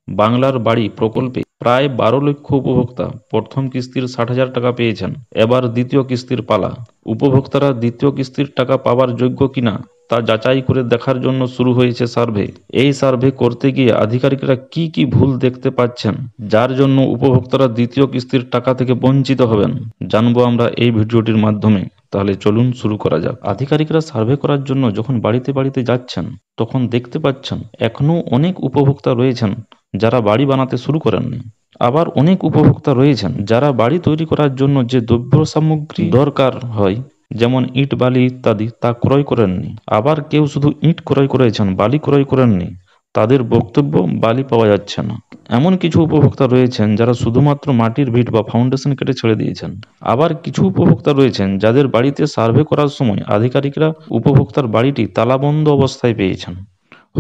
বাংলার বাড়ি প্রকল্পে প্রায় ১২ লক্ষ উপভোক্তা প্রথম কিস্তির ৬০,০০০ টাকা পেয়েছেন। এবার দ্বিতীয় কিস্তির পালা। উপভোক্তারা দ্বিতীয় কিস্তির টাকা পাওয়ার যোগ্য কিনা তা যাচাই করে দেখার জন্য শুরু হয়েছে সার্ভে। এই সার্ভে করতে গিয়ে আধিকারিকরা কি কি ভুল দেখতে পাচ্ছেন, যার জন্য উপভোক্তারা দ্বিতীয় কিস্তির টাকা থেকে বঞ্চিত হবেন, জানবো আমরা এই ভিডিওটির মাধ্যমে। তাহলে চলুন শুরু করা যাক। আধিকারিকরা সার্ভে করার জন্য যখন বাড়িতে বাড়িতে যাচ্ছেন, তখন দেখতে পাচ্ছেন এখনো অনেক উপভোক্তা রয়েছেন যারা বাড়ি বানাতে শুরু করেননি। আবার অনেক উপভোক্তা রয়েছেন যারা বাড়ি তৈরি করার জন্য যে দ্রব্য সামগ্রী দরকার হয়, যেমন ইট বালি ইত্যাদি, তা ক্রয় করেননি। আবার কেউ শুধু ইট ক্রয় করেছেন, বালি ক্রয় করেননি। তাদের বক্তব্য, বালি পাওয়া যাচ্ছে না। এমন কিছু উপভোক্তা রয়েছেন যারা শুধুমাত্র মাটির ভিট বা ফাউন্ডেশন কেটে ছেড়ে দিয়েছেন। আবার কিছু উপভোক্তা রয়েছেন যাদের বাড়িতে সার্ভে করার সময় আধিকারিকরা উপভোক্তার বাড়িটি তালাবন্ধ অবস্থায় পেয়েছেন।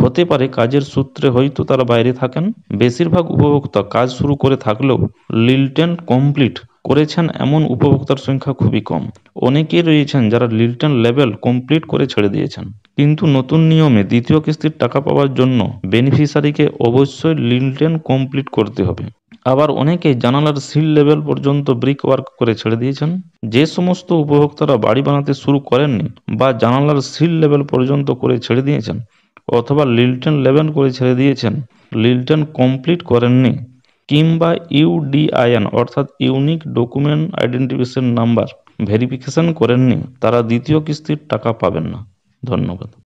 হতে পারে কাজের সূত্রে হয়তো তারা বাইরে থাকেন। বেশিরভাগ উপভোক্তা কাজ শুরু করে থাকলেও লিলটেন কমপ্লিট করেছেন এমন উপভোক্তার সংখ্যা খুবই কম। অনেকেই রয়েছেন যারা লিলটেন লেভেল কমপ্লিট করে ছেড়ে দিয়েছেন। কিন্তু নতুন নিয়মে দ্বিতীয় কিস্তির টাকা পাওয়ার জন্য বেনিফিশিয়ারিকে অবশ্যই লিলটেন কমপ্লিট করতে হবে। আবার অনেকে জানালার সিল লেভেল পর্যন্ত ব্রিক ওয়ার্ক করে ছেড়ে দিয়েছেন। যে সমস্ত উপভোক্তারা বাড়ি বানাতে শুরু করেননি বা জানালার সিল লেভেল পর্যন্ত করে ছেড়ে দিয়েছেন, অথবা লিলটেন লেভেল করে ছেড়ে দিয়েছেন, লিলটেন কমপ্লিট করেননি, কিংবা ইউডিআইএন অর্থাৎ unique document identification number verification করেননি, তারা দ্বিতীয় কিস্তির টাকা পাবেন না। ধন্যবাদ।